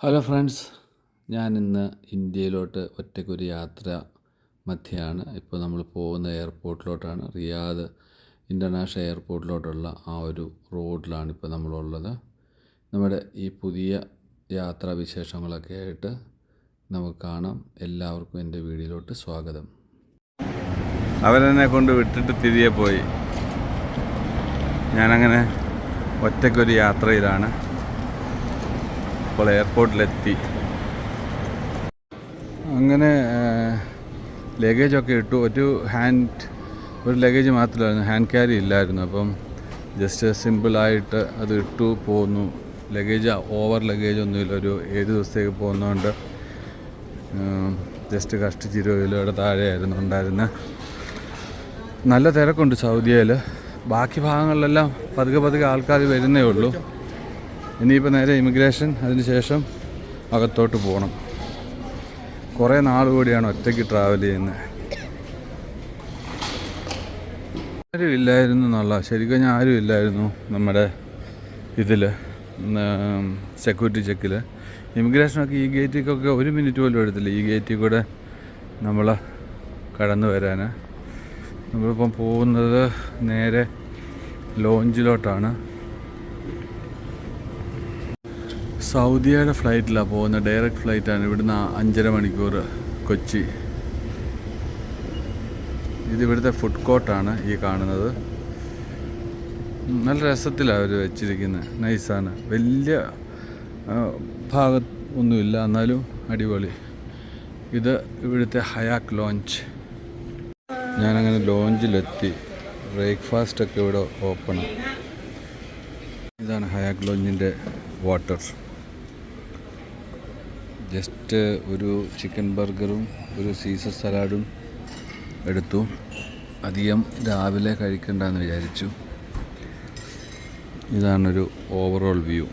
Hello friends, ഞാനിന്ന് ഇന്ത്യയിലോട്ട് ഒറ്റയ്ക്കൊരു യാത്ര മധ്യയാണ്. ഇപ്പോൾ നമ്മൾ പോകുന്ന എയർപോർട്ടിലോട്ടാണ്. റിയാദ് ഇൻ്റർനാഷണൽ എയർപോർട്ടിലോട്ടുള്ള ആ ഒരു റോഡിലാണ് ഇപ്പോൾ നമ്മളുള്ളത്. നമ്മുടെ ഈ പുതിയ യാത്രാ വിശേഷങ്ങളൊക്കെ ആയിട്ട് നമുക്ക് കാണാം. എല്ലാവർക്കും എൻ്റെ വീഡിയോയിലോട്ട് സ്വാഗതം. അവരെന്നെ കൊണ്ട് വിട്ടിട്ട് തിരികെ പോയി. ഞാനങ്ങനെ ഒറ്റയ്ക്കൊരു യാത്രയിലാണ്. ഇപ്പോൾ എയർപോർട്ടിലെത്തി. അങ്ങനെ ലഗേജൊക്കെ ഇട്ടു. ഒരു ലഗേജ് മാത്രമായിരുന്നു, ഹാൻഡ് ക്യാരി ഇല്ലായിരുന്നു. അപ്പം ജസ്റ്റ് സിമ്പിളായിട്ട് അത് ഇട്ടു പോന്നു. ഓവർ ലഗേജൊന്നുമില്ല. ഒരു 7 ദിവസത്തേക്ക് പോകുന്നതുകൊണ്ട് ജസ്റ്റ് കഷ്ടിച്ച് 20 കിലോയുടെ താഴെയായിരുന്നു ഉണ്ടായിരുന്നത്. നല്ല തിരക്കുണ്ട് സൗദിയിൽ. ബാക്കി ഭാഗങ്ങളിലെല്ലാം പതുക്കെ ആൾക്കാർ വരുന്നേ ഉള്ളൂ. ഇനിയിപ്പോൾ നേരെ ഇമിഗ്രേഷൻ, അതിന് ശേഷം അകത്തോട്ട് പോകണം. കുറേ നാൾ കൂടിയാണ് ഒറ്റയ്ക്ക് ട്രാവൽ ചെയ്യുന്നത്. ആരും ഇല്ലായിരുന്നു ശരിക്കും ആരും ഇല്ലായിരുന്നു നമ്മുടെ ഇതിൽ, സെക്യൂരിറ്റി ചെക്കിൽ. ഇമിഗ്രേഷനൊക്കെ ഈ ഗേറ്റിക്കൊക്കെ 1 മിനിറ്റ് പോലും എടുത്തില്ല ഈ ഗേറ്റിൽ കൂടെ നമ്മൾ കടന്നു വരാൻ. നമ്മളിപ്പം പോകുന്നത് നേരെ ലോഞ്ചിലോട്ടാണ്. സൗദിയുടെ ഫ്ലൈറ്റിലാണ് പോകുന്നത്. ഡയറക്റ്റ് ഫ്ലൈറ്റാണ്. ഇവിടുന്ന് 5.5 മണിക്കൂർ കൊച്ചി. ഇതിവിടുത്തെ ഫുഡ് കോർട്ടാണ് ഈ കാണുന്നത്. നല്ല രസത്തിലാണ് അവർ വെച്ചിരിക്കുന്നത്. നൈസാണ്. വലിയ ഭാഗമൊന്നുമില്ല, എന്നാലും അടിപൊളി. ഇത് ഇവിടുത്തെ ഹയാക്ക് ലോഞ്ച്. ഞാനങ്ങനെ ലോഞ്ചിലെത്തി. ബ്രേക്ക്ഫാസ്റ്റൊക്കെ ഇവിടെ ഓപ്പണാണ്. ഇതാണ് ഹയാക്ക് ലോഞ്ചിൻ്റെ വാട്ടർ. ജസ്റ്റ് ഒരു ചിക്കൻ ബർഗറും ഒരു സീസർ സലാഡും എടുത്തു. അധികം രാവിലെ കഴിക്കണ്ടെന്ന് വിചാരിച്ചു. ഇതാണൊരു ഓവറോൾ വ്യൂ.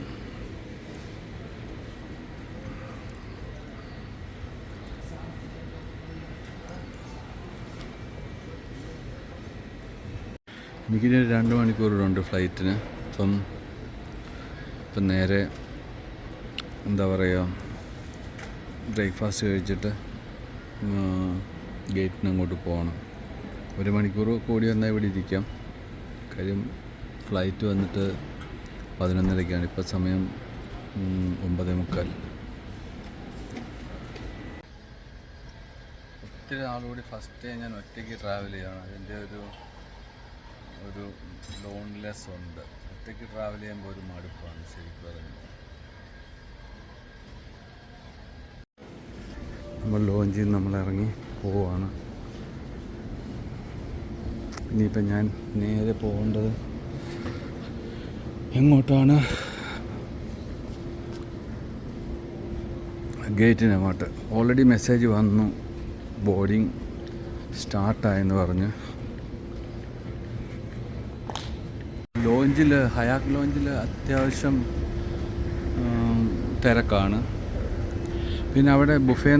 എനിക്കിനി 2 മണിക്കൂറുണ്ട് ഫ്ലൈറ്റിന്. ഇപ്പം നേരെ ബ്രേക്ക്ഫാസ്റ്റ് കഴിച്ചിട്ട് ഗേറ്റിന് അങ്ങോട്ട് പോകണം. 1 മണിക്കൂർ കൂടി വന്നാൽ ഇവിടെ ഇരിക്കാം. കാര്യം ഫ്ലൈറ്റ് വന്നിട്ട് 11:30-ക്കാണ്. ഇപ്പോൾ സമയം 9:45. ഒത്തിരി നാളുകൂടി ഫസ്റ്റ് ടൈം ഞാൻ ഒറ്റയ്ക്ക് ട്രാവൽ ചെയ്യണം. അതിൻ്റെ ഒരു ലോൺലെസ് ഉണ്ട്. ഒറ്റയ്ക്ക് ട്രാവൽ ചെയ്യുമ്പോൾ ഒരു മടുപ്പാണ് ശരിക്കും പറയുന്നത്. നമ്മൾ ലോഞ്ചിൽ നിന്ന് നമ്മൾ ഇറങ്ങി പോവാണ്. ഇനിയിപ്പം ഞാൻ നേരെ പോകേണ്ടത് എങ്ങോട്ടാണ്? ഗേറ്റിനങ്ങോട്ട്. ഓൾറെഡി മെസ്സേജ് വന്നു, ബോർഡിങ് സ്റ്റാർട്ടായെന്ന് പറഞ്ഞ്. ഹയാക്ക് ലോഞ്ചിൽ അത്യാവശ്യം തിരക്കാണ്. പിന്നെ അവിടെ ബുഫേ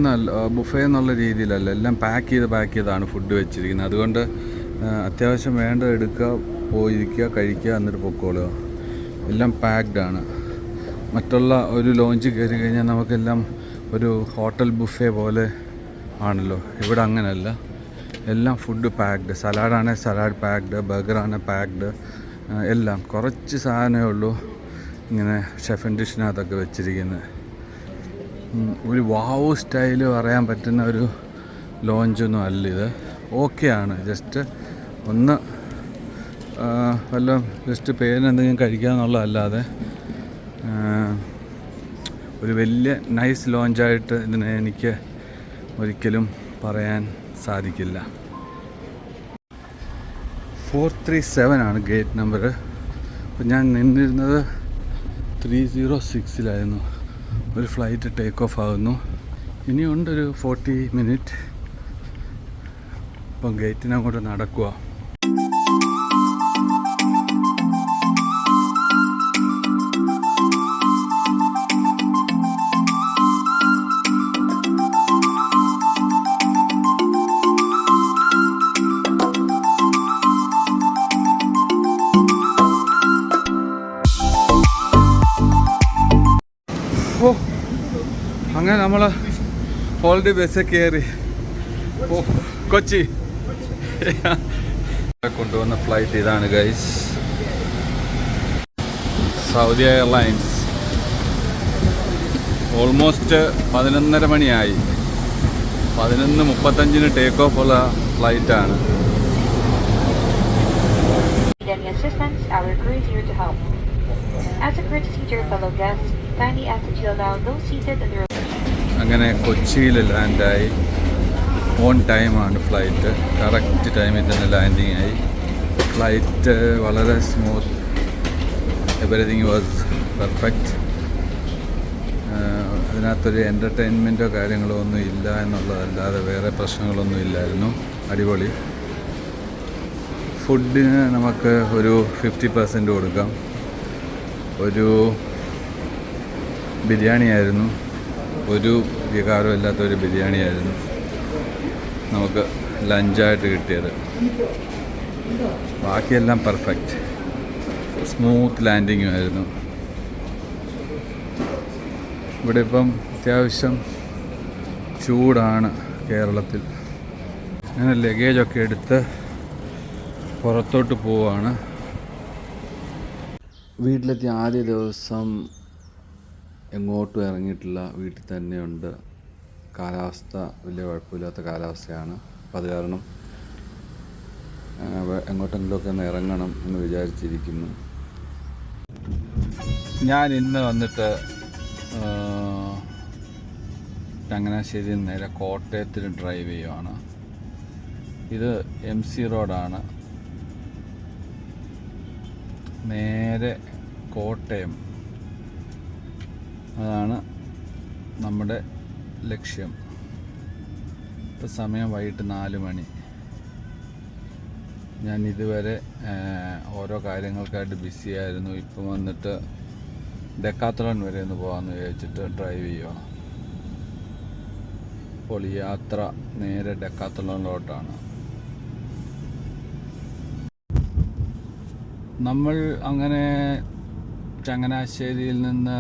എന്നുള്ള രീതിയിലല്ല, എല്ലാം പാക്ക് ചെയ്താണ് ഫുഡ് വെച്ചിരിക്കുന്നത്. അതുകൊണ്ട് അത്യാവശ്യം വേണ്ടത് എടുക്കുക, പോയിരിക്കുക, കഴിക്കുക, എന്നിട്ട് പൊക്കോളുക. എല്ലാം പാക്ഡാണ്. മറ്റുള്ള ഒരു ലോഞ്ച് കയറി കഴിഞ്ഞാൽ നമുക്കെല്ലാം ഒരു ഹോട്ടൽ ബുഫേ പോലെ ആണല്ലോ. ഇവിടെ അങ്ങനെയല്ല. എല്ലാം ഫുഡ് പാക്ഡ്. സലാഡാണെങ്കിൽ സലാഡ് പാക്ഡ്, ബർഗറാണെങ്കിൽ പാക്ഡ്. എല്ലാം കുറച്ച് സാധനമേ ഉള്ളൂ ഇങ്ങനെ ഷെഫ് ഡിഷിനകത്തൊക്കെ വെച്ചിരിക്കുന്നത്. ഒരു വാവ് സ്റ്റൈല് പറയാൻ പറ്റുന്ന ഒരു ലോഞ്ചൊന്നും അല്ല ഇത്. ഓക്കെയാണ്. ജസ്റ്റ് ഒന്ന് ജസ്റ്റ് പേരിന് എന്തെങ്കിലും കഴിക്കാമെന്നുള്ളതല്ലാതെ ഒരു വലിയ നൈസ് ലോഞ്ചായിട്ട് ഇതിനെ എനിക്ക് ഒരിക്കലും പറയാൻ സാധിക്കില്ല. 437 ഗേറ്റ് നമ്പർ. അപ്പോൾ ഞാൻ നിന്നിരുന്നത് 306-ലായിരുന്നു. ഒരു ഫ്ലൈറ്റ് ടേക്ക് ഓഫ് ആകുന്നു. ഇനിയുണ്ടൊരു 40 മിനിറ്റ്. ഇപ്പം ഗേറ്റിനങ്ങോട്ട് നടക്കുക. അങ്ങനെ നമ്മൾ ഹോളിഡേ ബസ് കയറി കൊച്ചി കൊണ്ടുവന്ന ഫ്ലൈറ്റ് ഇതാണ് ഗൈസ്. Saudi airlines. ഓൾമോസ്റ്റ് 11:30 മണിയായി. 11:35 ടേക്ക് ഓഫ് ഉള്ള ഫ്ലൈറ്റാണ്. Any assistance, our crew is here to help. As a courtesy to your fellow guests, kindly ask that you allow those seated in the room. അങ്ങനെ കൊച്ചിയിൽ ലാൻഡായി. On ടൈമാണ് flight. Correct ടൈമിൽ തന്നെ landing ആയി. Flight വളരെ smooth. Everything was perfect. അതിനകത്തൊരു എൻ്റർടൈൻമെൻറ്റോ കാര്യങ്ങളോ ഒന്നും ഇല്ല എന്നുള്ളതല്ലാതെ വേറെ പ്രശ്നങ്ങളൊന്നും ഇല്ലായിരുന്നു. അടിപൊളി. ഫുഡിന് നമുക്ക് ഒരു 50% കൊടുക്കാം. ഒരു ബിരിയാണി ആയിരുന്നു. ഒരു വികാരവും ഇല്ലാത്തൊരു ബിരിയാണി ആയിരുന്നു നമുക്ക് ലഞ്ചായിട്ട് കിട്ടിയത്. ബാക്കിയെല്ലാം പെർഫെക്റ്റ്. സ്മൂത്ത് ലാൻഡിങ്ങും ആയിരുന്നു. ഇവിടെ ഇപ്പം അത്യാവശ്യം ചൂടാണ് കേരളത്തിൽ. അങ്ങനെ ലഗേജൊക്കെ എടുത്ത് പുറത്തോട്ട് പോവാണ്. വീട്ടിലെത്തിയ ആദ്യ ദിവസം എങ്ങോട്ടും ഇറങ്ങിയിട്ടില്ല. വീട്ടിൽ തന്നെയുണ്ട്. കാലാവസ്ഥ വലിയ കുഴപ്പമില്ലാത്ത കാലാവസ്ഥയാണ്. അപ്പം അത് കാരണം എങ്ങോട്ടെങ്കിലുമൊക്കെ ഒന്ന് ഇറങ്ങണം എന്ന് വിചാരിച്ചിരിക്കുന്നു. ഞാൻ ഇന്ന് വന്നിട്ട് ചങ്ങനാശ്ശേരിയിൽ നിന്ന് നേരെ കോട്ടയത്തിന് ഡ്രൈവ് ചെയ്യുവാണ്. ഇത് MC റോഡാണ്. നേരെ കോട്ടയം, അതാണ് നമ്മുടെ ലക്ഷ്യം. ഇപ്പം സമയം വൈകിട്ട് 4 മണി. ഞാൻ ഇതുവരെ ഓരോ കാര്യങ്ങൾക്കായിട്ട് ബിസിയായിരുന്നു. ഇപ്പം വന്നിട്ട് ഡെക്കാത്തലോൺ വരെ ഒന്ന് പോകാമെന്ന് വിചാരിച്ചിട്ട് ഡ്രൈവ് ചെയ്യുകയാണ്. അപ്പോൾ ഈ യാത്ര നേരെ ഡെക്കാത്തലോണിലോട്ടാണ്. നമ്മൾ അങ്ങനെ ചങ്ങനാശ്ശേരിയിൽ നിന്ന്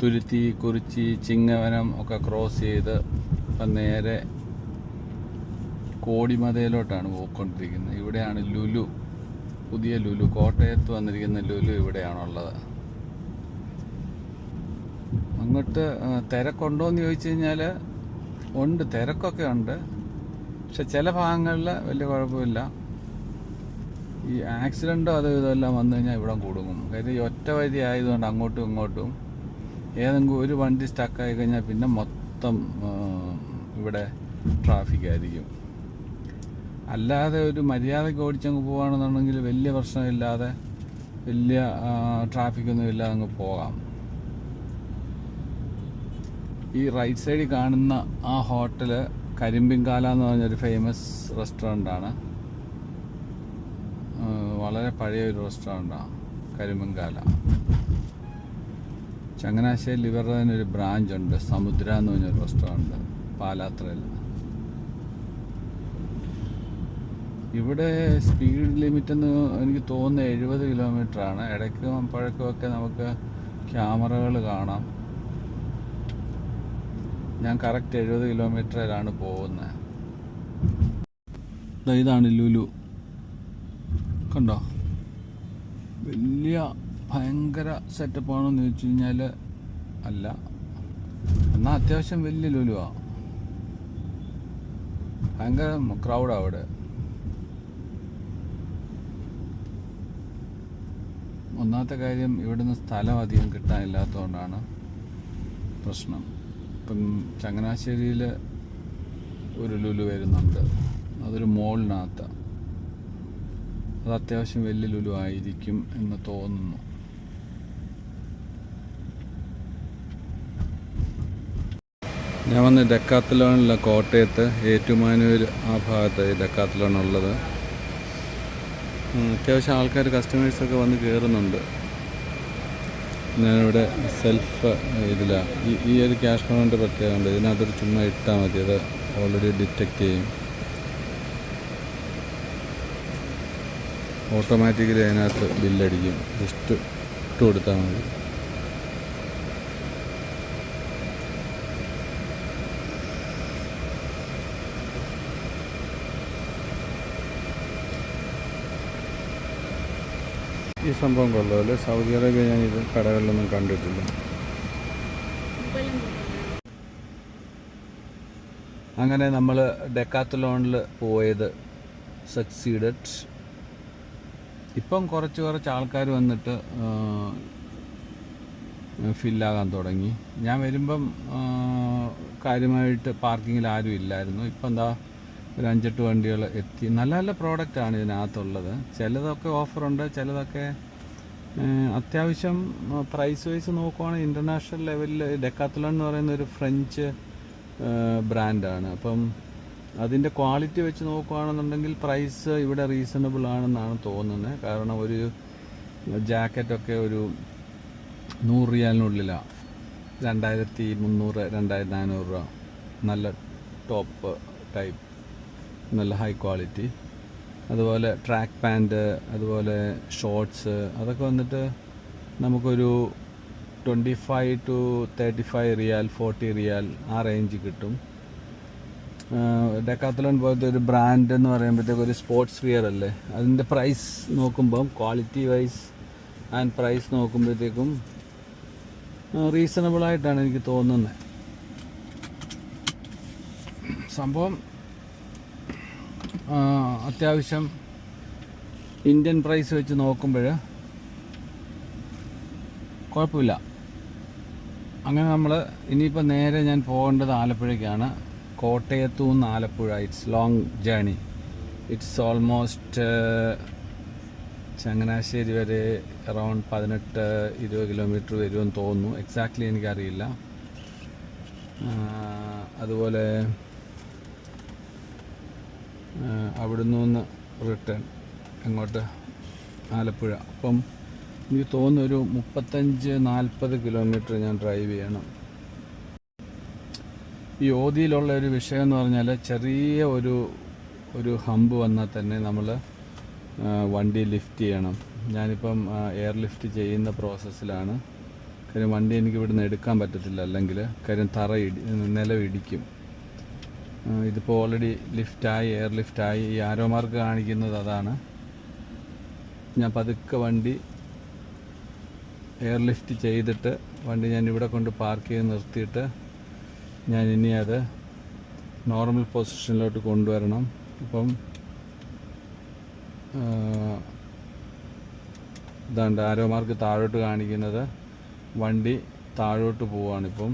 തുരുത്തി, കുറിച്ചി, ചിങ്ങവനം ഒക്കെ ക്രോസ് ചെയ്ത് ഇപ്പം നേരെ കോടിമതയിലോട്ടാണ് പോയിക്കൊണ്ടിരിക്കുന്നത്. ഇവിടെയാണ് ലുലു, പുതിയ ലുലു. കോട്ടയത്ത് വന്നിരിക്കുന്ന ലുലു ഇവിടെയാണുള്ളത്. അങ്ങോട്ട് തിരക്കുണ്ടോ എന്ന് ചോദിച്ചു കഴിഞ്ഞാൽ ഉണ്ട്, തിരക്കൊക്കെ ഉണ്ട്. പക്ഷെ ചില ഭാഗങ്ങളിൽ വലിയ കുഴപ്പമില്ല. ഈ ആക്സിഡൻറ്റോ അതോ ഇതെല്ലാം വന്നു കഴിഞ്ഞാൽ ഇവിടെ കുടുങ്ങും. കാര്യം ഈ ഒറ്റ വരി ആയതുകൊണ്ട് അങ്ങോട്ടും ഇങ്ങോട്ടും ഏതെങ്കിലും ഒരു വണ്ടി സ്റ്റക്കായി കഴിഞ്ഞാൽ പിന്നെ മൊത്തം ഇവിടെ ട്രാഫിക് ആയിരിക്കും. അല്ലാതെ ഒരു മര്യാദയ്ക്ക് ഓടിച്ചങ്ങ് പോവുകയാണെന്നുണ്ടെങ്കിൽ വലിയ പ്രശ്നമില്ലാതെ, വലിയ ട്രാഫിക്കൊന്നും ഇല്ലാതെ അങ്ങ് പോകാം. ഈ റൈറ്റ് സൈഡിൽ കാണുന്ന ആ ഹോട്ടല് കരിമ്പിൻകാല എന്ന് പറഞ്ഞൊരു ഫേമസ് റെസ്റ്റോറൻ്റാണ്. വളരെ പഴയൊരു റെസ്റ്റോറൻ്റാണ് കരിമ്പിൻകാല. ചങ്ങനാശ്ശേരിയിൽ ഇവരുടെ തന്നെ ഒരു ബ്രാഞ്ചുണ്ട്, സമുദ്ര എന്ന് പറഞ്ഞൊരു റെസ്റ്റോറൻറ്റ്, പാലാത്രയിൽ. ഇവിടെ സ്പീഡ് ലിമിറ്റ് എന്ന് എനിക്ക് തോന്നുന്നത് 70 കിലോമീറ്ററാണ്. ഇടയ്ക്കും പഴക്കമൊക്കെ നമുക്ക് ക്യാമറകൾ കാണാം. ഞാൻ കറക്റ്റ് 70 കിലോമീറ്ററിലാണ് പോകുന്നത്. ഇതാണ് ലുലു, കണ്ടോ? വലിയ ഭയങ്കര സെറ്റപ്പാണെന്ന് ചോദിച്ചു കഴിഞ്ഞാൽ അല്ല, എന്നാൽ അത്യാവശ്യം വലിയ ലുലുവാണ്. ഭയങ്കര ക്രൗഡാണ് അവിടെ. ഒന്നാമത്തെ കാര്യം ഇവിടുന്ന് സ്ഥലം അധികം കിട്ടാനില്ലാത്തതുകൊണ്ടാണ് പ്രശ്നം. ഇപ്പം ചങ്ങനാശ്ശേരിയിൽ ഒരു ലുലു വരുന്നുണ്ട്, അതൊരു മോളിനകത്ത്. അത് അത്യാവശ്യം വലിയ ലുലു ആയിരിക്കും എന്ന് തോന്നുന്നു. ഞാൻ വന്ന് ഡെക്കാത്തലോണില്ല, കോട്ടയത്ത് ഏറ്റുമാനൂർ ആ ഭാഗത്ത് ഡെക്കാത്തലോണുള്ളത്. അത്യാവശ്യം ആൾക്കാർ, കസ്റ്റമേഴ്സൊക്കെ വന്ന് കയറുന്നുണ്ട്. ഞാനിവിടെ സെൽഫ് ഇതിലാണ്. ഈ ഒരു ക്യാഷ് കൗണ്ടർ പ്രത്യേകമുണ്ട്. ഇതിനകത്തൊരു ചുമ്മാ ഇട്ടാൽ മതി, അത് ഓൾറെഡി ഡിറ്റക്റ്റ് ചെയ്യും. ഓട്ടോമാറ്റിക്കലി അതിനകത്ത് ബില്ലടിക്കും. ജസ്റ്റ് ഇട്ട് കൊടുത്താൽ മതി. ഈ സംഭവം കൊള്ളാമല്ലേ. സൗദി അറേബ്യ ഞാൻ ഇത് കടകളിലൊന്നും കണ്ടിട്ടില്ല. അങ്ങനെ നമ്മൾ ഡെക്കാത്തലോണിൽ പോയത് സക്സീഡഡ്. ഇപ്പം കുറച്ച് ആൾക്കാർ വന്നിട്ട് ഫില്ലാകാൻ തുടങ്ങി. ഞാൻ വരുമ്പം കാര്യമായിട്ട് പാർക്കിങ്ങിൽ ആരും ഇല്ലായിരുന്നു. ഇപ്പം എന്താ ഒരു 5-8 വണ്ടികൾ എത്തി. നല്ല നല്ല പ്രോഡക്റ്റാണ് ഇതിനകത്തുള്ളത്. ചിലതൊക്കെ ഓഫറുണ്ട്, ചിലതൊക്കെ അത്യാവശ്യം പ്രൈസ് വൈസ് നോക്കുവാണെങ്കിൽ ഇൻ്റർനാഷണൽ ലെവലിൽ ഡെക്കാത്തലോൺ എന്ന് പറയുന്ന ഒരു ഫ്രഞ്ച് ബ്രാൻഡാണ്. അപ്പം അതിൻ്റെ ക്വാളിറ്റി വെച്ച് നോക്കുകയാണെന്നുണ്ടെങ്കിൽ പ്രൈസ് ഇവിടെ റീസണബിൾ ആണെന്നാണ് തോന്നുന്നത്. കാരണം ഒരു ജാക്കറ്റൊക്കെ ഒരു 100 റിയാലിനുള്ളിലാണ്. 2300 2400 രൂപ. നല്ല ടോപ്പ് ടൈപ്പ്, നല്ല ഹൈ ക്വാളിറ്റി. അതുപോലെ ട്രാക്ക് പാൻറ്റ്, അതുപോലെ ഷോർട്സ്, അതൊക്കെ വന്നിട്ട് നമുക്കൊരു 25 to 35 റിയാൽ, 40 റിയാൽ ആ റേഞ്ച് കിട്ടും. ഡെക്കാത്തലോൺ പോലത്തെ ഒരു ബ്രാൻഡ് എന്ന് പറയുമ്പോഴത്തേക്ക് ഒരു സ്പോർട്സ് വിയർ അല്ലേ, അതിൻ്റെ പ്രൈസ് നോക്കുമ്പം ക്വാളിറ്റി വൈസ് ആൻഡ് പ്രൈസ് നോക്കുമ്പോഴത്തേക്കും റീസണബിളായിട്ടാണ് എനിക്ക് തോന്നുന്നത്. സംഭവം അത്യാവശ്യം ഇന്ത്യൻ പ്രൈസ് വെച്ച് നോക്കുമ്പോൾ കുഴപ്പമില്ല. അങ്ങനെ നമ്മൾ ഇനിയിപ്പോൾ നേരെ ഞാൻ പോകേണ്ടത് ആലപ്പുഴയ്ക്കാണ്. കോട്ടയത്തു നിന്ന് Alappuzha. It's long journey. It's almost Changanassery വരെ അറൗണ്ട് 18-20 കിലോമീറ്റർ വരുമെന്ന് തോന്നുന്നു. എക്സാക്ട്ലി എനിക്കറിയില്ല. അതുപോലെ അവിടുന്ന് നിന്ന് റിട്ടേൺ എങ്ങോട്ട്, ആലപ്പുഴ. അപ്പം എനിക്ക് തോന്നുന്നു ഒരു 35-40 കിലോമീറ്റർ ഞാൻ ഡ്രൈവ് ചെയ്യണം. ഈ ഓദിയിലുള്ള ഒരു വിഷയം എന്ന് പറഞ്ഞാൽ ചെറിയ ഒരു ഹമ്പ് വന്നാൽ തന്നെ നമ്മൾ വണ്ടി ലിഫ്റ്റ് ചെയ്യണം. ഞാനിപ്പം എയർ ലിഫ്റ്റ് ചെയ്യുന്ന പ്രോസസ്സിലാണ്. കാര്യം വണ്ടി എനിക്ക് ഇവിടുന്ന് എടുക്കാൻ പറ്റത്തില്ല അല്ലെങ്കിൽ. കാര്യം നിലം ഇടിക്കും. ഇതിപ്പോൾ ഓൾറെഡി ലിഫ്റ്റായി, എയർ ലിഫ്റ്റായി. ഈ ആരോ മാർക്ക് കാണിക്കുന്നത് അതാണ്. ഞാൻ പതുക്കെ വണ്ടി എയർ ലിഫ്റ്റ് ചെയ്തിട്ട് വണ്ടി ഞാൻ ഇവിടെ കൊണ്ട് പാർക്ക് ചെയ്ത് നിർത്തിയിട്ട് ഞാൻ ഇനി അത് നോർമൽ പൊസിഷനിലോട്ട് കൊണ്ടുവരണം. ഇപ്പം ഇതാണ്ട് ആരോ മാർക്ക് താഴോട്ട് കാണിക്കുന്നത്. വണ്ടി താഴോട്ട് പോവുകയാണിപ്പം.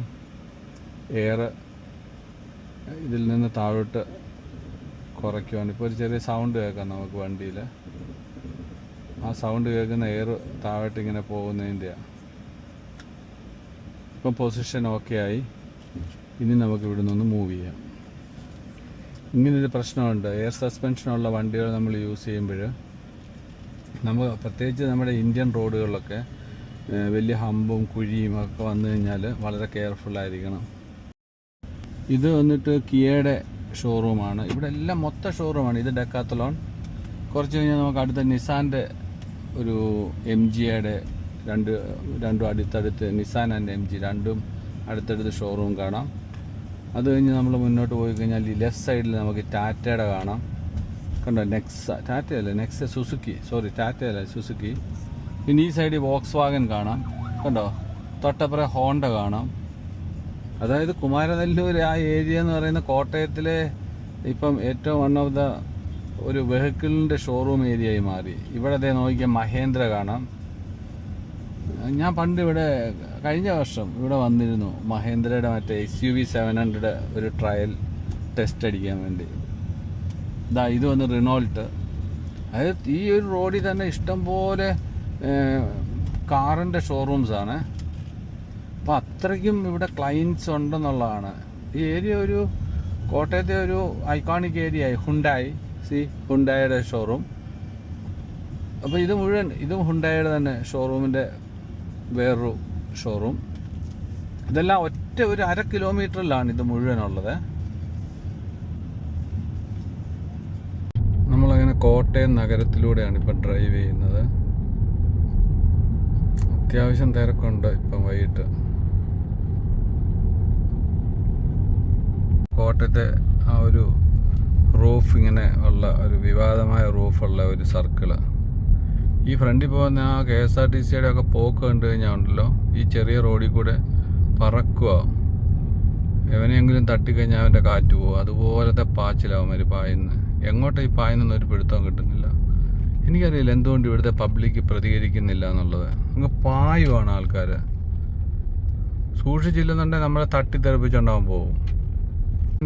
എയർ ഇതിൽ നിന്ന് താഴോട്ട് കുറയ്ക്കുവാണ്. ഇപ്പോൾ ഒരു ചെറിയ സൗണ്ട് കേൾക്കാം നമുക്ക് വണ്ടിയിൽ. ആ സൗണ്ട് കേൾക്കുന്ന എയർ താഴോട്ട് ഇങ്ങനെ പോകുന്നതിൻ്റെയാണ്. ഇപ്പം പൊസിഷൻ ഓക്കെ ആയി. ഇനി നമുക്ക് ഇവിടെ നിന്ന് മൂവ് ചെയ്യാം. ഇങ്ങനൊരു പ്രശ്നമുണ്ട്. എയർ സസ്പെൻഷനുള്ള വണ്ടികൾ നമ്മൾ യൂസ് ചെയ്യുമ്പോൾ നമ്മൾ പ്രത്യേകിച്ച് നമ്മുടെ ഇന്ത്യൻ റോഡുകളിലൊക്കെ വലിയ ഹമ്പും കുഴിയും ഒക്കെ വന്നു കഴിഞ്ഞാൽ വളരെ കെയർഫുള്ളായിരിക്കണം. ഇത് വന്നിട്ട് കിയയുടെ ഷോറൂമാണ്. ഇവിടെ എല്ലാം മൊത്തം ഷോറൂമാണ്. ഇത് ഡെക്കാത്തലോൺ. കുറച്ച് കഴിഞ്ഞാൽ നമുക്ക് അടുത്ത നിസാൻ്റെ ഒരു MGയുടെ രണ്ടും അടുത്തടുത്ത്, നിസാൻ ആൻഡ് MG രണ്ടും അടുത്തടുത്ത് ഷോറൂം കാണാം. അത് കഴിഞ്ഞ് നമ്മൾ മുന്നോട്ട് പോയി കഴിഞ്ഞാൽ ഈ ലെഫ്റ്റ് സൈഡിൽ നമുക്ക് ടാറ്റയുടെ കാണാം. കണ്ടോ, ടാറ്റയല്ല സുസുക്കി. പിന്നെ ഈ സൈഡിൽ വോക്സ് വാഗൻ കാണാം. കണ്ടോ, തൊട്ടപ്പുറം ഹോണ്ട കാണാം. അതായത് കുമാരനെല്ലൂർ ആ ഏരിയ എന്ന് പറയുന്ന കോട്ടയത്തിലെ ഇപ്പം ഏറ്റവും വൺ ഓഫ് ദ ഒരു വെഹിക്കിളിൻ്റെ ഷോറൂം ഏരിയയായി മാറി. ഇവിടെ നോക്കിയാൽ മഹേന്ദ്ര കാണാം. ഞാൻ പണ്ട് ഇവിടെ കഴിഞ്ഞ വർഷം ഇവിടെ വന്നിരുന്നു. മഹേന്ദ്രയുടെ മറ്റേ SUV 700 ഒരു ട്രയൽ ടെസ്റ്റ് അടിക്കാൻ വേണ്ടി. ഇത് വന്ന് റിനോൾട്ട്. അതായത് ഈ ഒരു റോഡിൽ തന്നെ ഇഷ്ടംപോലെ കാറിൻ്റെ ഷോറൂംസാണ്. അപ്പോൾ അത്രയ്ക്കും ഇവിടെ ക്ലയൻറ്റ്സ് ഉണ്ടെന്നുള്ളതാണ്. ഈ ഏരിയ ഒരു കോട്ടയത്തെ ഒരു ഐക്കോണിക് ഏരിയയായി. ഹുണ്ടായുടെ ഷോറൂം. അപ്പോൾ ഇതും ഹുണ്ടായുടെ തന്നെ ഷോറൂമിൻ്റെ വേറൊരു ഷോറൂം. ഇതെല്ലാം ഒരു 1/2 കിലോമീറ്ററിലാണ് ഇത് മുഴുവനുള്ളത്. നമ്മളങ്ങനെ കോട്ടയം നഗരത്തിലൂടെയാണ് ഇപ്പം ഡ്രൈവ് ചെയ്യുന്നത്. അത്യാവശ്യം തിരക്കുണ്ട് ഇപ്പം വൈകിട്ട്. കോട്ടയത്തെ ആ ഒരു റൂഫ് ഇങ്ങനെ ഉള്ള ഒരു വിവാദമായ റൂഫുള്ള ഒരു സർക്കിള്. ഈ ഫ്രണ്ടിൽ പോകുന്ന ആ KSRTCയുടെ ഒക്കെ പോക്ക് കണ്ടു കഴിഞ്ഞാൽ ഉണ്ടല്ലോ, ഈ ചെറിയ റോഡിൽ കൂടെ പറക്കുക. എവനെയെങ്കിലും തട്ടിക്കഴിഞ്ഞാൽ അവൻ്റെ കാറ്റ് പോകും. അതുപോലത്തെ പാച്ചിലാവും അവർ പായുന്നത്. എങ്ങോട്ടാണ് ഈ പായുന്നൊന്നും ഒരു പിടുത്തവും കിട്ടുന്നില്ല. എനിക്കറിയില്ല എന്തുകൊണ്ട് ഇവിടുത്തെ പബ്ലിക് പ്രതികരിക്കുന്നില്ല എന്നുള്ളത്. അങ്ങ് പായുവാണ് ആൾക്കാർ. സൂക്ഷിച്ചില്ലെന്നുണ്ടെങ്കിൽ നമ്മളെ തട്ടിത്തെറിപ്പിച്ചുണ്ടാവാൻ പോകും.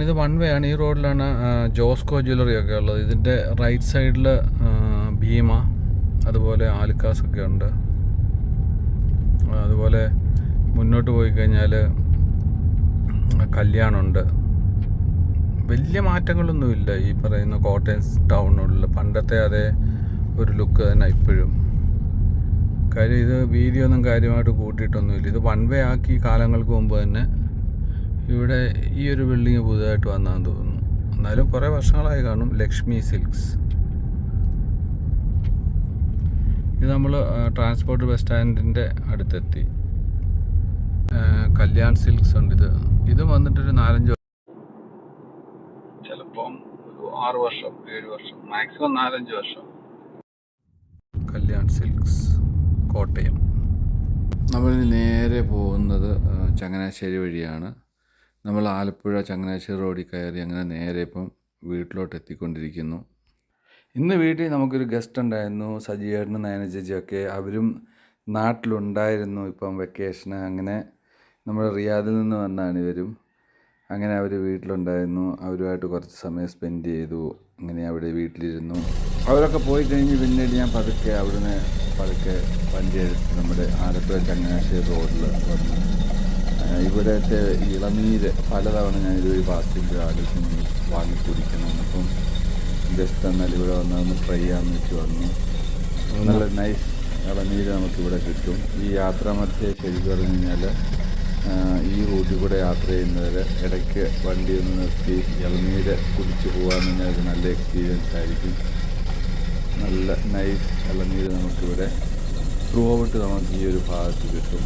ഇത് വൺ വേ ആണ്. ഈ റോഡിലാണ് ജോസ്കോ ജ്വല്ലറി ഒക്കെ ഉള്ളത്. ഇതിൻ്റെ റൈറ്റ് സൈഡിൽ ഭീമ, അതുപോലെ ആൽക്കാസൊക്കെ ഉണ്ട്. അതുപോലെ മുന്നോട്ട് പോയി കഴിഞ്ഞാൽ കല്യാണമുണ്ട്. വലിയ മാറ്റങ്ങളൊന്നുമില്ല ഈ പറയുന്ന കോട്ടയം ടൗണിലുള്ള പണ്ടത്തെ അതേ ഒരു ലുക്ക് തന്നെ ഇപ്പോഴും. കാര്യം ഇത് വീതിയൊന്നും കാര്യമായിട്ട് കൂട്ടിയിട്ടൊന്നുമില്ല. ഇത് വൺ വേ ആക്കി കാലങ്ങൾക്ക് മുമ്പ് തന്നെ. ഇവിടെ ഈ ഒരു ബിൽഡിങ് പുതുതായിട്ട് വന്നാന്ന് തോന്നുന്നു. എന്നാലും കുറേ വർഷങ്ങളായി കാണും. ലക്ഷ്മി സിൽക്സ്. ഇത് നമ്മൾ ട്രാൻസ്പോർട്ട് ബസ് സ്റ്റാൻഡിൻ്റെ അടുത്തെത്തി. കല്യാൺ സിൽക്സ് ഉണ്ട്. ഇത് വന്നിട്ടൊരു 4-5 ചിലപ്പം ഒരു 6 വർഷം 7 വർഷം, മാക്സിമം 4-5 വർഷം. കല്യാൺ സിൽക്സ് കോട്ടയം. നമ്മൾ നേരെ പോകുന്നത് ചങ്ങനാശ്ശേരി വഴിയാണ്. നമ്മൾ ആലപ്പുഴ ചങ്ങനാശ്ശേരി റോഡിൽ കയറി അങ്ങനെ നേരെ ഇപ്പം വീട്ടിലോട്ട് എത്തിക്കൊണ്ടിരിക്കുന്നു. ഇന്ന് വീട്ടിൽ നമുക്കൊരു ഗസ്റ്റ് ഉണ്ടായിരുന്നു, സജിയേട്ടനും നയന ചേച്ചിയൊക്കെ. അവരും നാട്ടിലുണ്ടായിരുന്നു ഇപ്പം വെക്കേഷന്. അങ്ങനെ നമ്മൾ റിയാദിൽ നിന്ന് വന്നാണ് ഇവരും. അങ്ങനെ അവർ വീട്ടിലുണ്ടായിരുന്നു. അവരുമായിട്ട് കുറച്ച് സമയം സ്പെൻഡ് ചെയ്തു. അങ്ങനെ അവിടെ വീട്ടിലിരുന്നു. അവരൊക്കെ പോയി കഴിഞ്ഞ് പിന്നീട് ഞാൻ അവിടുന്ന് പതുക്കെ വണ്ടി എടുത്ത് നമ്മുടെ ആലപ്പുഴ ചങ്ങനാശ്ശേരി റോഡിൽ വന്നു. ഇവിടുത്തെ ഇളനീര് പലതവണ ഞാൻ ഇതുവഴി പാസ് ചെയ്ത് ആലോചിച്ച് വാങ്ങി കുടിക്കണം. അപ്പം ജസ്റ്റ് എന്നാൽ ഇവിടെ വന്നതൊന്ന് ട്രൈ ചെയ്യാമെന്ന് വെച്ച് വന്നു. നല്ല നൈസ് ഇളനീര് നമുക്കിവിടെ കിട്ടും. ഈ യാത്രാമധ്യേ ശരിക്കും പറഞ്ഞു കഴിഞ്ഞാൽ ഈ റൂട്ടിൽ കൂടെ യാത്ര ചെയ്യുന്നവർ ഇടയ്ക്ക് വണ്ടി ഒന്ന് നിർത്തി ഇളനീര് കുടിച്ച് പോകാമെന്ന് പറഞ്ഞാൽ ഒരു നല്ല എക്സ്പീരിയൻസ് ആയിരിക്കും. നല്ല നൈസ് ഇളനീര് നമുക്കിവിടെ ത്രൂ ഔട്ട് നമുക്ക് ഈ ഒരു ഭാഗത്ത് കിട്ടും.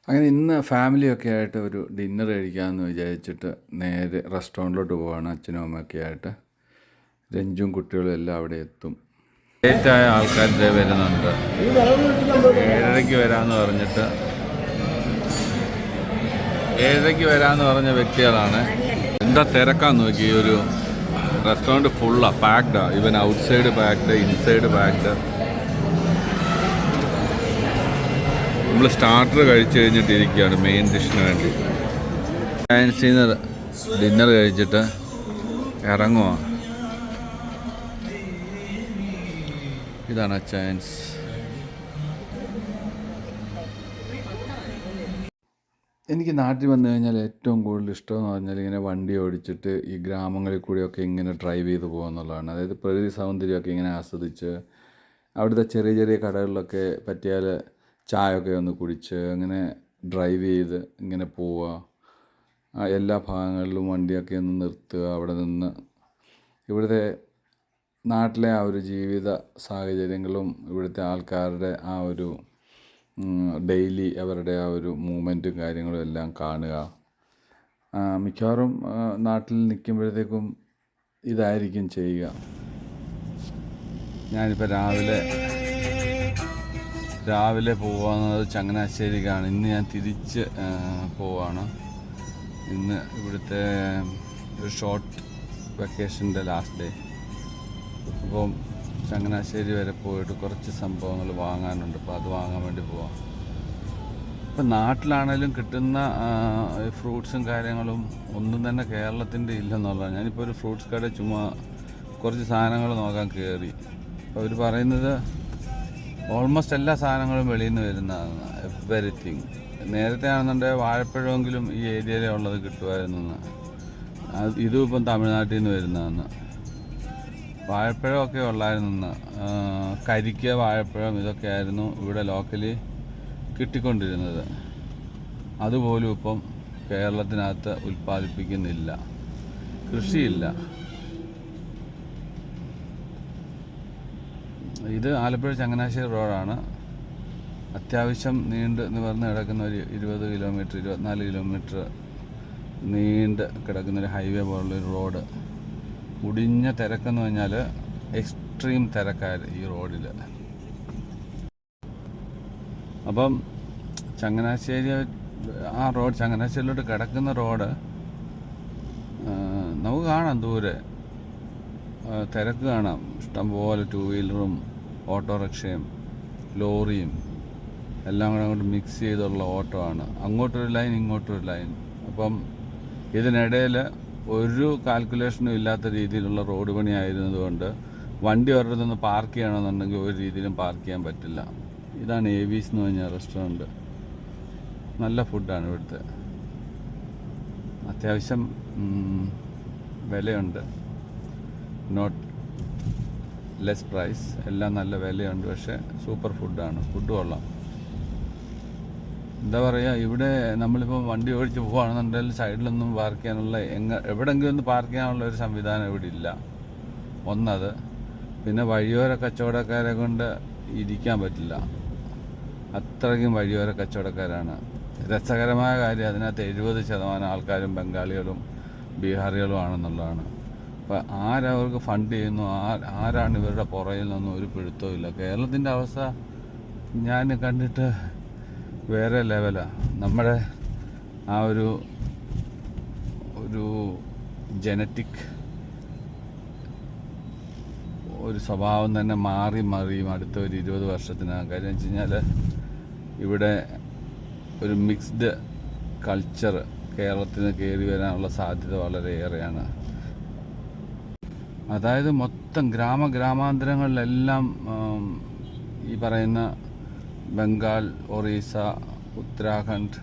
അങ്ങനെ ഇന്ന് ഫാമിലിയൊക്കെ ആയിട്ട് ഒരു ഡിന്നർ കഴിക്കാമെന്ന് വിചാരിച്ചിട്ട് നേരെ റെസ്റ്റോറൻറ്റിലോട്ട് പോവാണ്. അച്ഛനും അമ്മയൊക്കെ ആയിട്ട്. രഞ്ജും കുട്ടികളും എല്ലാം അവിടെ എത്തും. ലേറ്റായ ആൾക്കാർ വരുന്നുണ്ട്. 7:30 വരാമെന്ന് പറഞ്ഞിട്ട് 7:30 വരാമെന്ന് പറഞ്ഞ വ്യക്തികളാണ്. എന്താ തിരക്കാന്ന് നോക്കി. ഈ ഒരു റെസ്റ്റോറൻറ്റ് ഫുള്ളാണ്, പാക്ഡാണ്. Even outside packed, inside packed. നമ്മൾ സ്റ്റാർട്ടർ കഴിച്ച് കഴിഞ്ഞിട്ടിരിക്കുകയാണ് മെയിൻ ഡിഷിന് വേണ്ടി. ചാൻസിൽ നിന്ന് ഡിന്നർ കഴിച്ചിട്ട് ഇറങ്ങുക. ഇതാണ് ചാൻസ്. എനിക്ക് നാട്ടിൽ വന്നു കഴിഞ്ഞാൽ ഏറ്റവും കൂടുതൽ ഇഷ്ടമെന്ന് പറഞ്ഞാൽ ഇങ്ങനെ വണ്ടി ഓടിച്ചിട്ട് ഈ ഗ്രാമങ്ങളിൽ കൂടിയൊക്കെ ഇങ്ങനെ ഡ്രൈവ് ചെയ്ത് പോകുക എന്നുള്ളതാണ്. അതായത് പ്രകൃതി സൗന്ദര്യമൊക്കെ ഇങ്ങനെ ആസ്വദിച്ച് അവിടുത്തെ ചെറിയ ചെറിയ കടകളിലൊക്കെ പറ്റിയാൽ ചായയൊക്കെ ഒന്ന് കുടിച്ച് അങ്ങനെ ഡ്രൈവ് ചെയ്ത് ഇങ്ങനെ പോവുക. എല്ലാ ഭാഗങ്ങളിലും വണ്ടിയൊക്കെ ഒന്ന് നിർത്തുക. അവിടെ നിന്ന് ഇവിടുത്തെ നാട്ടിലെ ആ ഒരു ജീവിത സാഹചര്യങ്ങളും ഇവിടുത്തെ ആൾക്കാരുടെ ആ ഒരു ഡെയിലി അവരുടെ ആ ഒരു മൂവ്മെൻറ്റും കാര്യങ്ങളും എല്ലാം കാണുക. മിക്കവാറും നാട്ടിൽ നിൽക്കുമ്പോഴത്തേക്കും ഇതായിരിക്കും ചെയ്യുക. ഞാനിപ്പോൾ രാവിലെ പോകുന്നത് ചങ്ങനാശ്ശേരിക്കാണ്. ഇന്ന് ഞാൻ തിരിച്ച് പോവാണ്. ഇന്ന് ഇവിടുത്തെ ഒരു ഷോർട്ട് വെക്കേഷൻ്റെ ലാസ്റ്റ് ഡേ. അപ്പം ചങ്ങനാശ്ശേരി വരെ പോയിട്ട് കുറച്ച് സംഭവങ്ങൾ വാങ്ങാനുണ്ട്. അപ്പോൾ അത് വാങ്ങാൻ വേണ്ടി പോവാം. ഇപ്പം നാട്ടിലാണേലും കിട്ടുന്ന ഫ്രൂട്ട്സും കാര്യങ്ങളും ഒന്നും തന്നെ കേരളത്തിൻ്റെ ഇല്ലെന്നുള്ളതാണ്. ഞാനിപ്പോൾ ഒരു ഫ്രൂട്ട്സ് കടയിൽ ചുമ്മാ കുറച്ച് സാധനങ്ങൾ നോക്കാൻ കയറി. അപ്പോൾ അവർ പറയുന്നത് ഓൾമോസ്റ്റ് എല്ലാ സാധനങ്ങളും വെളിയിൽ നിന്ന് വരുന്നതാണ്. എവരിത്തിങ്. നേരത്തെ ആണെന്നുണ്ടെങ്കിൽ വാഴപ്പഴമെങ്കിലും ഈ ഏരിയയിലേ ഉള്ളത് കിട്ടുമായിരുന്നു. ഇതും ഇപ്പം തമിഴ്നാട്ടിൽ നിന്ന് വരുന്നതാണ്. വാഴപ്പഴമൊക്കെ ഉള്ളായിരുന്നു. കരിക്ക, വാഴപ്പഴം ഇതൊക്കെ ആയിരുന്നു ഇവിടെ ലോക്കലി കിട്ടിക്കൊണ്ടിരുന്നത്. അതുപോലും ഇപ്പം കേരളത്തിനകത്ത് ഉൽപ്പാദിപ്പിക്കുന്നില്ല, കൃഷിയില്ല. ഇത് ആലപ്പുഴ ചങ്ങനാശ്ശേരി റോഡാണ്. അത്യാവശ്യം നീണ്ട് നിവർന്ന് കിടക്കുന്ന ഒരു 20 കിലോമീറ്റർ 24 കിലോമീറ്റർ നീണ്ട് കിടക്കുന്നൊരു ഹൈവേ പോലുള്ളൊരു റോഡ്. മുടിഞ്ഞ തിരക്കെന്ന് പറഞ്ഞാൽ എക്സ്ട്രീം തിരക്കാര് ഈ റോഡിൽ. അപ്പം ചങ്ങനാശ്ശേരി ആ റോഡ് ചങ്ങനാശ്ശേരിയിലോട്ട് കിടക്കുന്ന റോഡ് നമുക്ക് കാണാം ദൂരെ തിരക്ക് കാണാം. ഇഷ്ടംപോലെ 2 വീലറും ഓട്ടോറിക്ഷയും ലോറിയും എല്ലാം കൂടെ അങ്ങോട്ട് മിക്സ് ചെയ്തുള്ള ഓട്ടോ ആണ്. അങ്ങോട്ടൊരു ലൈൻ ഇങ്ങോട്ടൊരു ലൈൻ. അപ്പം ഇതിനിടയിൽ ഒരു കാൽക്കുലേഷനും ഇല്ലാത്ത രീതിയിലുള്ള റോഡ് പണി ആയിരുന്നതുകൊണ്ട് വണ്ടി ഒരിടത്തുനിന്ന് പാർക്ക് ചെയ്യണമെന്നുണ്ടെങ്കിൽ ഒരു രീതിയിലും പാർക്ക് ചെയ്യാൻ പറ്റില്ല. ഇതാണ് ഏവീസ് എന്ന് പറഞ്ഞ റെസ്റ്റോറൻറ്റ്. നല്ല ഫുഡാണ് ഇവിടുത്തെ. അത്യാവശ്യം വിലയുണ്ട്, നോട്ട് ലെസ് പ്രൈസ്, എല്ലാം നല്ല വിലയുണ്ട്. പക്ഷേ സൂപ്പർ ഫുഡാണ്, ഫുഡ് കൊള്ളാം. എന്താ പറയുക, ഇവിടെ നമ്മളിപ്പോൾ വണ്ടി ഓടിച്ച് പോവുകയാണെന്നുണ്ടെങ്കിൽ സൈഡിലൊന്നും പാർക്ക് ചെയ്യാനുള്ള എവിടെയെങ്കിലും ഒന്ന് പാർക്ക് ചെയ്യാനുള്ള ഒരു സംവിധാനം ഇവിടെ ഇല്ല. ഒന്നത്. പിന്നെ വഴിയോര കച്ചവടക്കാരെ കൊണ്ട് ഇരിക്കാൻ പറ്റില്ല, അത്രയ്ക്കും വഴിയോര കച്ചവടക്കാരാണ്. രസകരമായ കാര്യം, അതിനകത്ത് 70% ആൾക്കാരും ബംഗാളികളും ബീഹാറികളും ആണെന്നുള്ളതാണ്. അപ്പോൾ ആരവർക്ക് ഫണ്ട് ചെയ്യുന്നു, ആരാണ് ഇവരുടെ പുറയിൽ നിന്നും ഒരു പിടുത്തവും ഇല്ല. കേരളത്തിൻ്റെ അവസ്ഥ ഞാൻ കണ്ടിട്ട് വേറെ ലെവലാണ്. നമ്മുടെ ആ ഒരു ജനറ്റിക് ഒരു സ്വഭാവം തന്നെ മറിയും അടുത്ത ഒരു 20 വർഷത്തിനകം. കാര്യം വെച്ച് കഴിഞ്ഞാൽ ഇവിടെ ഒരു മിക്സ്ഡ് കൾച്ചർ കേരളത്തിന് കയറി വരാനുള്ള സാധ്യത വളരെയേറെയാണ്. അതായത് മൊത്തം ഗ്രാമാന്തരങ്ങളിലെല്ലാം ഈ പറയുന്ന ബംഗാൾ, ഒറീസ, ഉത്തരാഖണ്ഡ്,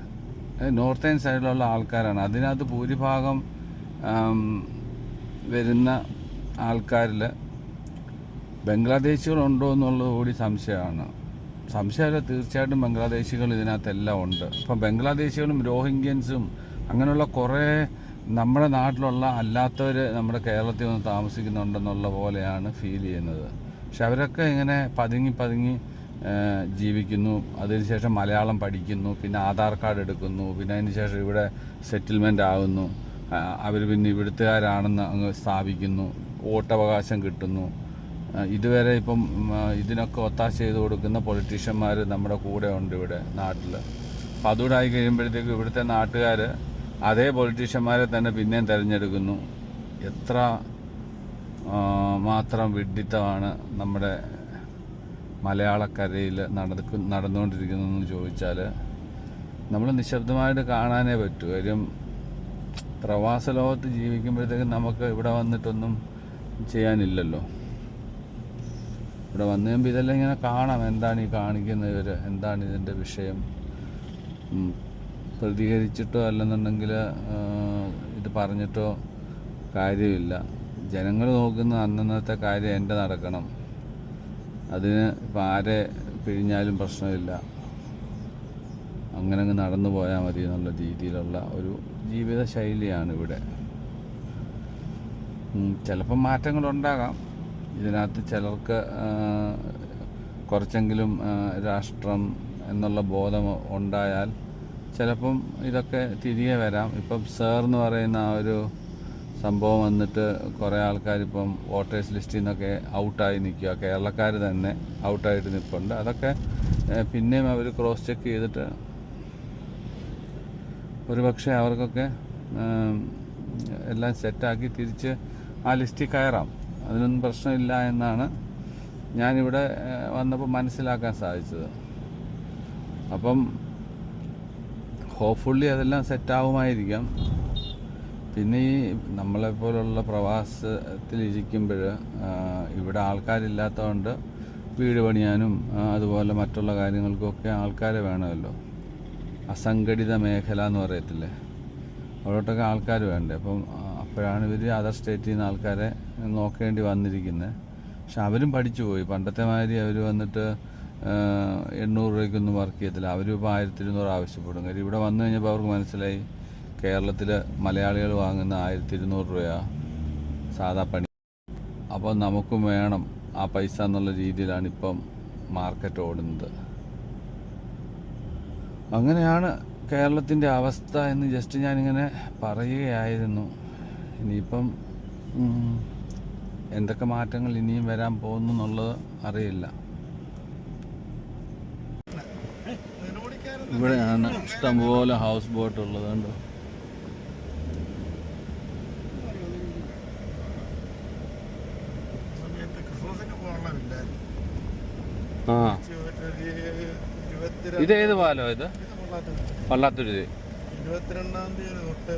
നോർത്തേൺ സൈഡിലുള്ള ആൾക്കാരാണ്. അതിനകത്ത് ഭൂരിഭാഗം വരുന്ന ആൾക്കാരിൽ ബംഗ്ലാദേശികളുണ്ടോ എന്നുള്ളത് കൂടി സംശയമാണ്. സംശയമല്ല, തീർച്ചയായിട്ടും ബംഗ്ലാദേശികൾ ഇതിനകത്തെല്ലാം ഉണ്ട്. ഇപ്പം ബംഗ്ലാദേശികളും രോഹിംഗ്യൻസും അങ്ങനെയുള്ള കുറേ നമ്മുടെ നാട്ടിലുള്ള അല്ലാത്തവർ നമ്മുടെ കേരളത്തിൽ വന്ന് താമസിക്കുന്നുണ്ടെന്നുള്ള പോലെയാണ് ഫീൽ ചെയ്യുന്നത്. പക്ഷെ അവരൊക്കെ ഇങ്ങനെ പതുങ്ങി ജീവിക്കുന്നു. അതിനുശേഷം മലയാളം പഠിക്കുന്നു, പിന്നെ ആധാർ കാർഡ് എടുക്കുന്നു, പിന്നെ അതിന് ശേഷം ഇവിടെ സെറ്റിൽമെൻ്റ് ആകുന്നു. അവർ പിന്നെ ഇവിടുത്തുകാരാണെന്ന് അങ്ങ് സ്ഥാപിക്കുന്നു, വോട്ടവകാശം കിട്ടുന്നു. ഇതുവരെ ഇപ്പം ഇതിനൊക്കെ ഒത്താശ ചെയ്ത് കൊടുക്കുന്ന പൊളിറ്റീഷ്യന്മാർ നമ്മുടെ കൂടെ ഉണ്ട് ഇവിടെ നാട്ടിൽ. അപ്പം അതുകൂടെ ആയി കഴിയുമ്പോഴത്തേക്കും ഇവിടുത്തെ നാട്ടുകാർ അതേ പൊളിറ്റീഷ്യന്മാരെ തന്നെ പിന്നെയും തിരഞ്ഞെടുക്കുന്നു. എത്ര മാത്രം വിഡ്ഢിത്തമാണ് നമ്മുടെ മലയാളക്കരയിൽ നടന്നുകൊണ്ടിരിക്കുന്നതെന്ന് ചോദിച്ചാൽ നമ്മൾ നിശബ്ദമായിട്ട് കാണാനേ പറ്റൂ. കാര്യം പ്രവാസ ലോകത്ത് ജീവിക്കുമ്പോഴത്തേക്കും നമുക്ക് ഇവിടെ വന്നിട്ടൊന്നും ചെയ്യാനില്ലല്ലോ. ഇവിടെ വന്നു കഴിയുമ്പോൾ ഇതെല്ലാം ഇങ്ങനെ കാണാം. എന്താണ് ഈ കാണിക്കുന്നത് ഇവർ, എന്താണ് ഇതിൻ്റെ വിഷയം. പ്രതികരിച്ചിട്ടോ അല്ലെന്നുണ്ടെങ്കിൽ ഇത് പറഞ്ഞിട്ടോ കാര്യമില്ല. ജനങ്ങൾ നോക്കുന്ന അന്നന്നത്തെ കാര്യം എൻ്റെ നടക്കണം, അതിന് ഇപ്പം ആരെ പിഴിഞ്ഞാലും പ്രശ്നമില്ല, അങ്ങനെ അങ്ങ് നടന്നു പോയാൽ മതി എന്നുള്ള രീതിയിലുള്ള ഒരു ജീവിത ശൈലിയാണ് ഇവിടെ. ചിലപ്പം മാറ്റങ്ങളുണ്ടാകാം. ഇതിനകത്ത് ചിലർക്ക് കുറച്ചെങ്കിലും രാഷ്ട്രം എന്നുള്ള ബോധം ഉണ്ടായാൽ ചിലപ്പം ഇതൊക്കെ തിരികെ വരാം. ഇപ്പം സർ എന്ന് പറയുന്ന ആ ഒരു സംഭവം വന്നിട്ട് കുറേ ആൾക്കാരിപ്പം വോട്ടേഴ്സ് ലിസ്റ്റിൽ നിന്നൊക്കെ ഔട്ടായി നിൽക്കുക. കേരളക്കാർ തന്നെ ഔട്ടായിട്ട് നിൽപ്പുണ്ട്. അതൊക്കെ പിന്നെയും അവർ ക്രോസ് ചെക്ക് ചെയ്തിട്ട് ഒരു പക്ഷേ അവർക്കൊക്കെ എല്ലാം സെറ്റാക്കി തിരിച്ച് ആ ലിസ്റ്റിൽ കയറാം. അതിനൊന്നും പ്രശ്നമില്ല എന്നാണ് ഞാനിവിടെ വന്നപ്പോൾ മനസ്സിലാക്കാൻ സാധിച്ചത്. അപ്പം ഹോപ്പ്ഫുള്ളി അതെല്ലാം സെറ്റാവുമായിരിക്കാം. പിന്നെ ഈ നമ്മളെപ്പോലുള്ള പ്രവാസത്തിലിരിക്കുമ്പോൾ ഇവിടെ ആൾക്കാരില്ലാത്തതുകൊണ്ട് വീട് പണിയാനും അതുപോലെ മറ്റുള്ള കാര്യങ്ങൾക്കൊക്കെ ആൾക്കാരെ വേണമല്ലോ. അസംഘടിത മേഖല എന്ന് പറയത്തില്ലേ, അവിടോട്ടൊക്കെ ആൾക്കാർ വേണ്ടേ. അപ്പം അപ്പോഴാണ് ഇവർ അതർ സ്റ്റേറ്റിൽ നിന്ന് ആൾക്കാരെ നോക്കേണ്ടി വന്നിരിക്കുന്നത്. പക്ഷെ അവരും പഠിച്ചു പോയി. പണ്ടത്തെ മാതിരി അവർ വന്നിട്ട് 800 രൂപയ്ക്കൊന്നും വർക്ക് ചെയ്യത്തില്ല. അവരും ഇപ്പോൾ 1200 ആവശ്യപ്പെടും. കാര്യം ഇവിടെ വന്നു കഴിഞ്ഞപ്പോൾ അവർക്ക് മനസ്സിലായി കേരളത്തിൽ മലയാളികൾ വാങ്ങുന്ന 1200 രൂപയാണ് സാധാ പണി. അപ്പോൾ നമുക്കും വേണം ആ പൈസ എന്നുള്ള രീതിയിലാണ് ഇപ്പം മാർക്കറ്റ് ഓടുന്നത്. അങ്ങനെയാണ് കേരളത്തിൻ്റെ അവസ്ഥ എന്ന് ജസ്റ്റ് ഞാനിങ്ങനെ പറയുകയായിരുന്നു. ഇനിയിപ്പം എന്തൊക്കെ മാറ്റങ്ങൾ ഇനിയും വരാൻ പോകുന്നു എന്നുള്ളത് അറിയില്ല. ഇവിടെയാണ് ഇഷ്ടംപോലെ ഹൗസ് ബോട്ട് ഉള്ളത് കണ്ടോ. ആ ഇതേത് പാലോ ഇത്? പള്ളാത്തുരുതി 22-ാം തീയതി തൊട്ട്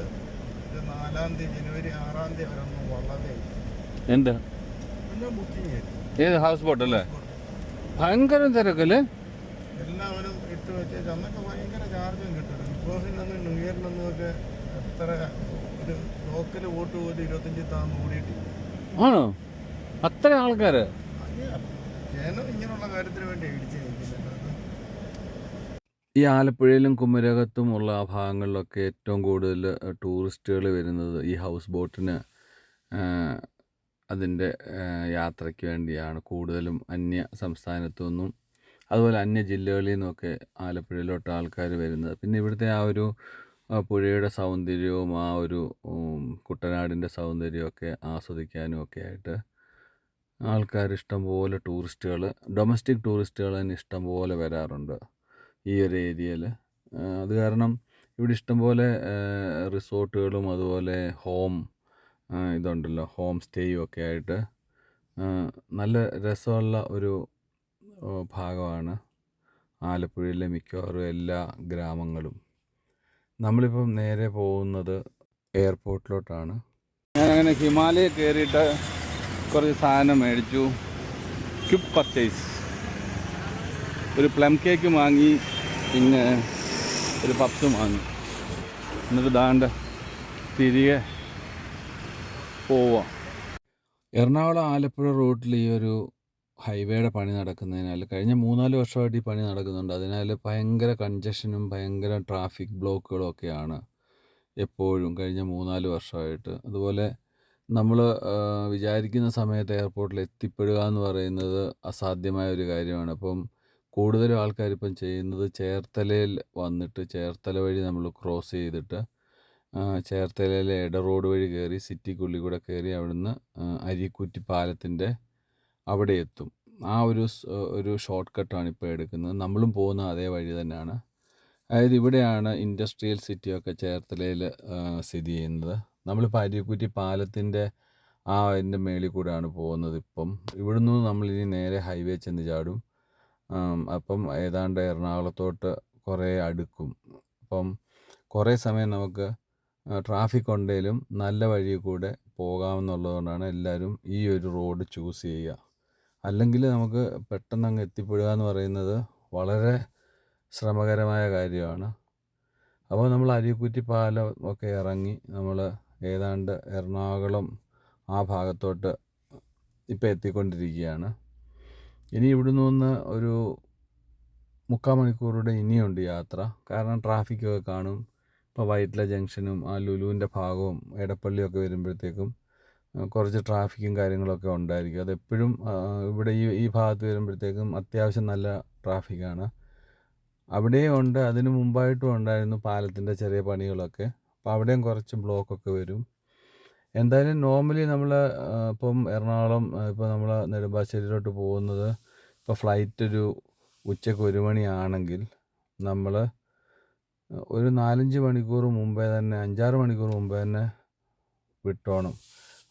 4-ാം തീയതി ജനുവരി 6-ാം തീയതി വരെ ഒന്നും വള്ളമേ എന്ത് ബുക്കിംഗ് ചെയ്തു. ഏത് ഹൗസ് ബോട്ട് അല്ലേ? ഭയങ്കര തിരക്കല്ലേ? എല്ലാവരും ഇട്ട് വെച്ച് അന്നൊക്കെ ഭയങ്കര ചാർജും കിട്ടും. ബിഗ് ബോസിനൊന്നും ന്യൂ ഇയറിനൊന്നും ഒക്കെ എത്ര ഒരു ലോക്കൽ വോട്ട് പോലും 25 താന്ന് ഓടിയിട്ടില്ല. ആണോ? അത്ര ആൾക്കാര് ജനം ഇങ്ങനെയുള്ള കാര്യത്തിന് വേണ്ടി ഇടിച്ചു നിൽക്കുന്നത്. ഈ ആലപ്പുഴയിലും കുമരകത്തും ഉള്ള ആ ഭാഗങ്ങളിലൊക്കെ ഏറ്റവും കൂടുതൽ ടൂറിസ്റ്റുകൾ വരുന്നത് ഈ ഹൗസ് ബോട്ടിന് അതിൻ്റെ യാത്രയ്ക്ക് വേണ്ടിയാണ്. കൂടുതലും അന്യ സംസ്ഥാനത്തു നിന്നും അതുപോലെ അന്യ ജില്ലകളിൽ നിന്നൊക്കെ ആലപ്പുഴയിലോട്ട് ആൾക്കാർ വരുന്നത്. പിന്നെ ഇവിടുത്തെ ആ ഒരു പുഴയുടെ സൗന്ദര്യവും ആ ഒരു കുട്ടനാടിൻ്റെ സൗന്ദര്യമൊക്കെ ആസ്വദിക്കാനും ഒക്കെ ആയിട്ട് ആൾക്കാർ ഇഷ്ടംപോലെ ടൂറിസ്റ്റുകൾ, ഡൊമസ്റ്റിക് ടൂറിസ്റ്റുകൾ തന്നെ ഇഷ്ടംപോലെ വരാറുണ്ട് ഈ ഒരു ഏരിയയിൽ. അത് കാരണം ഇവിടെ ഇഷ്ടംപോലെ റിസോർട്ടുകളും അതുപോലെ ഇതുണ്ടല്ലോ ഹോം സ്റ്റേയും ഒക്കെ ആയിട്ട് നല്ല രസമുള്ള ഒരു ഭാഗമാണ് ആലപ്പുഴയിലെ മിക്കവാറും എല്ലാ ഗ്രാമങ്ങളും. നമ്മളിപ്പം നേരെ പോകുന്നത് എയർപോർട്ടിലോട്ടാണ്. ഞാനങ്ങനെ ഹിമാലയ കയറിയിട്ട് കുറച്ച് സാധനം മേടിച്ചു. Quick purchase. ഒരു പ്ലം കേക്ക് വാങ്ങി, പിന്നെ ഒരു പപ്സും വാങ്ങി. എന്നിട്ട് ദാണ്ട് തിരികെ പോവാം. എറണാകുളം ആലപ്പുഴ റൂട്ടിൽ ഈ ഒരു ഹൈവേയുടെ പണി നടക്കുന്നതിനാൽ കഴിഞ്ഞ 3-4 വർഷമായിട്ട് ഈ പണി നടക്കുന്നുണ്ട്. അതിനാൽ ഭയങ്കര കൺജഷനും ഭയങ്കര ട്രാഫിക് ബ്ലോക്കുകളും ഒക്കെയാണ് എപ്പോഴും കഴിഞ്ഞ 3-4 വർഷമായിട്ട്. അതുപോലെ നമ്മൾ വിചാരിക്കുന്ന സമയത്ത് എയർപോർട്ടിൽ എത്തിപ്പെടുക എന്ന് പറയുന്നത് അസാധ്യമായ ഒരു കാര്യമാണ്. അപ്പം കൂടുതലും ആൾക്കാരിപ്പം ചെയ്യുന്നത് ചേർത്തലയിൽ വന്നിട്ട് ചേർത്തല വഴി നമ്മൾ ക്രോസ് ചെയ്തിട്ട് ചേർത്തലയിലെ ഇട റോഡ് വഴി കയറി സിറ്റിക്കുള്ളിൽ കൂടെ കയറി അവിടുന്ന് അരീക്കുറ്റി പാലത്തിൻ്റെ അവിടെ എത്തും. ആ ഒരു ഷോർട്ട് കട്ടാണ് ഇപ്പോൾ എടുക്കുന്നത്. നമ്മളും പോകുന്ന അതേ വഴി തന്നെയാണ്. അതായത് ഇവിടെയാണ് ഇൻഡസ്ട്രിയൽ സിറ്റിയൊക്കെ ചേർത്തലയിൽ സ്ഥിതി ചെയ്യുന്നത്. നമ്മളിപ്പോൾ അരീക്കുറ്റി പാലത്തിൻ്റെ അതിൻ്റെ മേളിൽ കൂടെയാണ് പോകുന്നത്. ഇപ്പം ഇവിടുന്ന് നമ്മളിനി നേരെ ഹൈവേ ചെന്ന് ചാടും. അപ്പം ഏതാണ്ട് എറണാകുളത്തോട്ട് കുറേ അടുക്കും. അപ്പം കുറേ സമയം നമുക്ക് ട്രാഫിക് ഉണ്ടെങ്കിലും നല്ല വഴി കൂടെ പോകാമെന്നുള്ളതുകൊണ്ടാണ് എല്ലാവരും ഈ ഒരു റോഡ് ചൂസ് ചെയ്യുക. അല്ലെങ്കിൽ നമുക്ക് പെട്ടെന്ന് അങ്ങ് എത്തിപ്പെടുക എന്ന് പറയുന്നത് വളരെ ശ്രമകരമായ കാര്യമാണ്. അപ്പോൾ നമ്മൾ അരീക്കുറ്റി പാലം ഒക്കെ ഇറങ്ങി നമ്മൾ ഏതാണ്ട് എറണാകുളം ആ ഭാഗത്തോട്ട് ഇപ്പോൾ എത്തിക്കൊണ്ടിരിക്കുകയാണ്. ഇനി ഇവിടുന്ന് നിന്ന് ഒരു 3/4 മണിക്കൂറുടെ ഇനിയുണ്ട് യാത്ര. കാരണം ട്രാഫിക്കൊക്കെ കാണും. ഇപ്പോൾ വൈറ്റില ജംഗ്ഷനും ആ ലുലുവിൻ്റെ ഭാഗവും എടപ്പള്ളിയൊക്കെ വരുമ്പോഴത്തേക്കും കുറച്ച് ട്രാഫിക്കും കാര്യങ്ങളൊക്കെ ഉണ്ടായിരിക്കും. അതെപ്പോഴും ഇവിടെ ഈ ഭാഗത്ത് വരുമ്പോഴത്തേക്കും അത്യാവശ്യം നല്ല ട്രാഫിക്കാണ്. അവിടെയും ഉണ്ട്, അതിന് മുമ്പായിട്ടും ഉണ്ടായിരുന്നു പാലത്തിൻ്റെ ചെറിയ പണികളൊക്കെ. അപ്പോൾ അവിടെയും കുറച്ച് ബ്ലോക്കൊക്കെ വരും. എന്തായാലും നോർമലി നമ്മൾ ഇപ്പം എറണാകുളം ഇപ്പോൾ നമ്മൾ നെടുമ്പാശ്ശേരിയിലോട്ട് പോകുന്നത് ഇപ്പോൾ ഫ്ലൈറ്റ് ഒരു ഉച്ചയ്ക്ക് 1 മണിയാണെങ്കിൽ നമ്മൾ ഒരു 4-5 മണിക്കൂർ മുമ്പേ തന്നെ 5-6 മണിക്കൂർ മുമ്പേ തന്നെ വിട്ടോണം.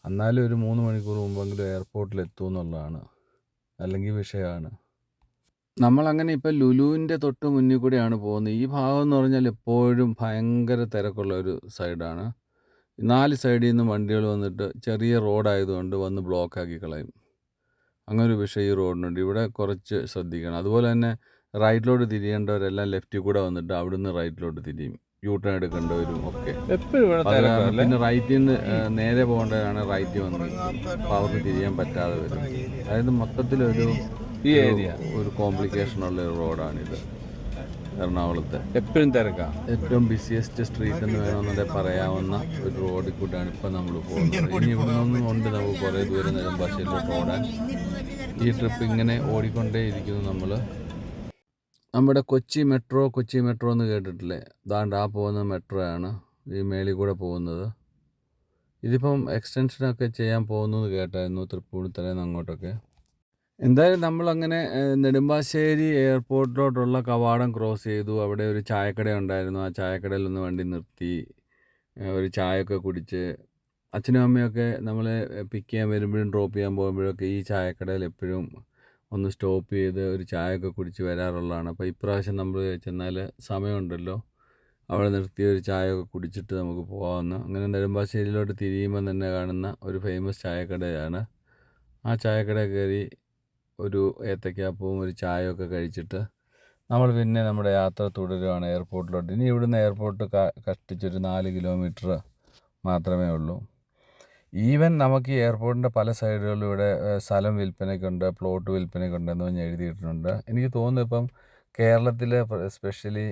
എന്നാലും ഒരു 3 മണിക്കൂർ മുമ്പെങ്കിലും എയർപോർട്ടിൽ എത്തും എന്നുള്ളതാണ്, അല്ലെങ്കിൽ വിഷയമാണ്. നമ്മളങ്ങനെ ഇപ്പോൾ ലുലുവിൻ്റെ തൊട്ട് മുന്നിൽ കൂടെയാണ് പോകുന്നത്. ഈ ഭാഗം എന്ന് പറഞ്ഞാൽ എപ്പോഴും ഭയങ്കര തിരക്കുള്ള ഒരു സൈഡാണ്. 4 സൈഡിൽ നിന്ന് വണ്ടികൾ വന്നിട്ട് ചെറിയ റോഡായതുകൊണ്ട് വന്ന് ബ്ലോക്കാക്കി കളയും. അങ്ങനൊരു വിഷയം ഈ റോഡിനുണ്ട്. ഇവിടെ കുറച്ച് ശ്രദ്ധിക്കണം. അതുപോലെ തന്നെ റൈറ്റിലോട്ട് തിരിയേണ്ടവരെല്ലാം ലെഫ്റ്റിൽ കൂടെ വന്നിട്ട് അവിടുന്ന് റൈറ്റിലോട്ട് തിരിയും. യൂ ടേൺ എടുക്കേണ്ടവരും ഒക്കെ. പിന്നെ റൈറ്റിൽ നിന്ന് നേരെ പോകേണ്ടവരാണ് റൈറ്റിൽ വന്ന് അപ്പോൾ അവർക്ക് തിരിയാൻ പറ്റാതെ വരും. അതായത് മൊത്തത്തിലൊരു ഈ ഏരിയ ഒരു കോംപ്ലിക്കേഷനുള്ള ഒരു റോഡാണിത് എറണാകുളത്ത്. എപ്പോഴും തിരക്കാം. ഏറ്റവും ബിസിയസ്റ്റ് സ്ട്രീറ്റ് എന്ന് വേണമെന്നുണ്ടെങ്കിൽ പറയാവുന്ന ഒരു റോഡിൽ കൂടെയാണ് ഇപ്പം നമ്മൾ പോകുന്നത്. ഇനി ഇവിടെ നിന്നും ഉണ്ട് നമുക്ക് കുറേ ദൂരം നെടുമ്പാശ്ശേരിയിലോട്ട് ഓടാൻ. ഈ ട്രിപ്പ് ഇങ്ങനെ ഓടിക്കൊണ്ടേയിരിക്കുന്നു നമ്മൾ. നമ്മുടെ കൊച്ചി മെട്രോ എന്ന് കേട്ടിട്ടില്ലേ? ദാണ്ട് ആ പോകുന്ന മെട്രോ ആണ് ഈ മേളിൽ കൂടെ പോകുന്നത്. ഇതിപ്പം എക്സ്റ്റൻഷനൊക്കെ ചെയ്യാൻ പോകുന്നു എന്ന് കേട്ടായിരുന്നു തൃപ്പൂണിത്തറയിൽ നിന്ന് അങ്ങോട്ടൊക്കെ. എന്തായാലും നമ്മളങ്ങനെ നെടുമ്പാശ്ശേരി എയർപോർട്ടിലോട്ടുള്ള കവാടം ക്രോസ് ചെയ്തു. അവിടെ ഒരു ചായക്കട ഉണ്ടായിരുന്നു. ആ ചായക്കടയിലൊന്ന് വണ്ടി നിർത്തി ഒരു ചായയൊക്കെ കുടിച്ച്, അച്ഛനും അമ്മയൊക്കെ നമ്മളെ പിക്ക് ചെയ്യാൻ വരുമ്പോഴും ഡ്രോപ്പ് ചെയ്യാൻ പോകുമ്പോഴൊക്കെ ഈ ചായക്കടയിൽ എപ്പോഴും ഒന്ന് സ്റ്റോപ്പ് ചെയ്ത് ഒരു ചായയൊക്കെ കുടിച്ച് വരാറുള്ളതാണ്. അപ്പോൾ ഇപ്രാവശ്യം നമ്മൾ ചെന്നാൽ സമയമുണ്ടല്ലോ, അവിടെ നിർത്തി ഒരു ചായയൊക്കെ കുടിച്ചിട്ട് നമുക്ക് പോകാമെന്ന്. അങ്ങനെ നെടുമ്പാശ്ശേരിയിലോട്ട് തിരിയുമ്പോൾ തന്നെ കാണുന്ന ഒരു ഫേമസ് ചായക്കടയാണ്. ആ ചായക്കട കയറി ഒരു ഏത്തയ്ക്കാപ്പവും ഒരു ചായയൊക്കെ കഴിച്ചിട്ട് നമ്മൾ പിന്നെ നമ്മുടെ യാത്ര തുടരുകയാണ് എയർപോർട്ടിലോട്ട്. ഇനി ഇവിടുന്ന് എയർപോർട്ട് കഷ്ടിച്ചൊരു 4 കിലോമീറ്റർ മാത്രമേ ഉള്ളൂ. ഈവൻ നമുക്ക് ഈ എയർപോർട്ടിൻ്റെ പല സൈഡുകളിലും ഇവിടെ സ്ഥലം വിൽപ്പനയ്ക്കുണ്ട്, പ്ലോട്ട് വിൽപ്പനയ്ക്കുണ്ടെന്ന് പറഞ്ഞ് എഴുതിയിട്ടുണ്ട്. എനിക്ക് തോന്നുന്നു ഇപ്പം കേരളത്തിൽ എസ്പെഷ്യലി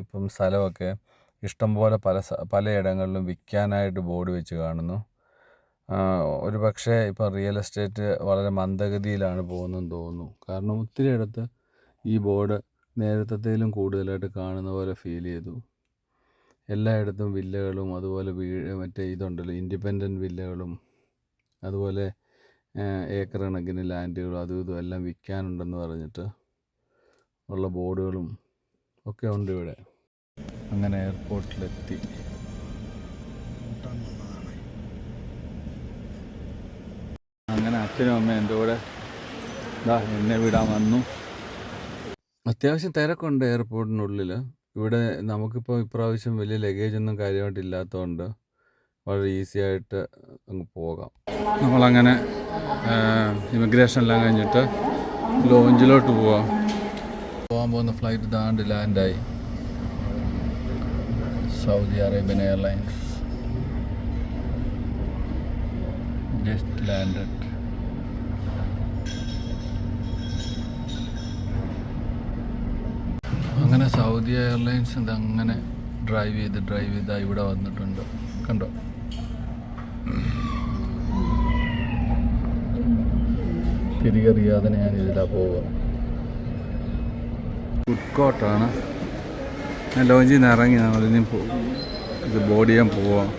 ഇപ്പം സ്ഥലമൊക്കെ ഇഷ്ടംപോലെ പലയിടങ്ങളിലും വിൽക്കാനായിട്ട് ബോർഡ് വെച്ച് കാണുന്നു. ഒരു പക്ഷേ ഇപ്പം റിയൽ എസ്റ്റേറ്റ് വളരെ മന്ദഗതിയിലാണ് പോകുന്നതെന്ന് തോന്നുന്നു. കാരണം ഒത്തിരി ഇടത്ത് ഈ ബോർഡ് നേരത്തേതിലും കൂടുതലായിട്ട് കാണുന്ന പോലെ ഫീൽ ചെയ്തു. എല്ലായിടത്തും വില്ലകളും അതുപോലെ മറ്റേ ഇതുണ്ടല്ലോ ഇൻഡിപെൻഡൻറ്റ് വില്ലകളും അതുപോലെ ഏക്കർ കണക്കിന് ലാൻഡുകളും അതും ഇതും എല്ലാം വിൽക്കാനുണ്ടെന്ന് പറഞ്ഞിട്ട് ഉള്ള ബോർഡുകളും ഒക്കെ ഉണ്ട് ഇവിടെ. അങ്ങനെ എയർപോർട്ടിലെത്തി. അങ്ങനെ അച്ഛനും അമ്മയും എൻ്റെ കൂടെ എന്നെ വിടാൻ വന്നു. അത്യാവശ്യം തിരക്കുണ്ട് എയർപോർട്ടിനുള്ളിൽ. ഇവിടെ നമുക്കിപ്പോൾ ഇപ്രാവശ്യം വലിയ ലഗേജൊന്നും കാര്യമായിട്ട് ഇല്ലാത്തതുകൊണ്ട് വളരെ ഈസി ആയിട്ട് അങ്ങ് പോകാം. നമ്മളങ്ങനെ ഇമിഗ്രേഷൻ എല്ലാം കഴിഞ്ഞിട്ട് ലോഞ്ചിലോട്ട് പോകാൻ പോകുന്ന ഫ്ലൈറ്റ് താണ്ട് ലാൻഡായി. Saudi Arabian airlines just landed. അങ്ങനെ സൗദി എയർലൈൻസ് ഇതങ്ങനെ ഡ്രൈവ് ചെയ്ത് ഇവിടെ വന്നിട്ടുണ്ട്. കണ്ടോ, തിരികെ റിയാദിന് ഞാൻ ഇതിലാണ് പോവുക. ഫുഡ് കോർട്ടാണ്. ഞാൻ ലോഞ്ചിൽ നിന്ന് ഇറങ്ങി നമ്മളിനി ഇത് ബോർഡ് ചെയ്യാൻ പോവാം.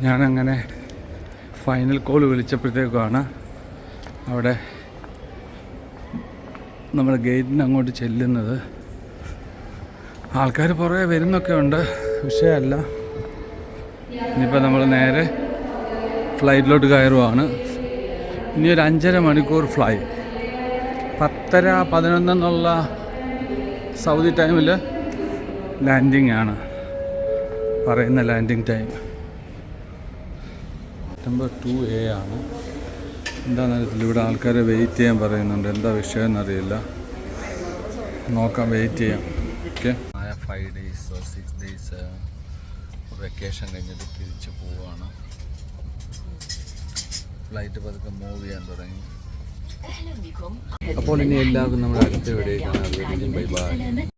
ഞാനങ്ങനെ ഫൈനൽ കോൾ വിളിച്ചപ്പോഴത്തേക്കാണ് അവിടെ നമ്മുടെ ഗേറ്റിന് അങ്ങോട്ട് ചെല്ലുന്നത്. ആൾക്കാർ പുറകെ വരുന്നൊക്കെ ഉണ്ട്, വിഷയമല്ല. ഇനിയിപ്പോൾ നമ്മൾ നേരെ ഫ്ലൈറ്റിലോട്ട് കയറുവാണ്. ഇനി ഒരു 5.5 മണിക്കൂർ ഫ്ലൈറ്റ്. 10:30-11 എന്നുള്ള സൗദി ടൈമിൽ ലാൻഡിങ് ആണ് പറയുന്ന ലാൻഡിങ് ടൈം. സെപ്റ്റംബർ 2 ആണ്. എന്താണെന്നറിയത്തില്ല, ഇവിടെ ആൾക്കാരെ വെയിറ്റ് ചെയ്യാൻ പറയുന്നുണ്ട്. എന്താ വിഷയം എന്നറിയില്ല, നോക്കാം, വെയിറ്റ് ചെയ്യാം. Okay, 5 days or 6 days vacation കഴിഞ്ഞിട്ട് തിരിച്ച് പോവുകയാണ്. ഫ്ലൈറ്റ് പതുക്കെ മൂവ് ചെയ്യാൻ തുടങ്ങി. അപ്പോൾ ഇനി എല്ലാവർക്കും നമ്മുടെ അടുത്ത വീഡിയോ കാണാം. Bye bye.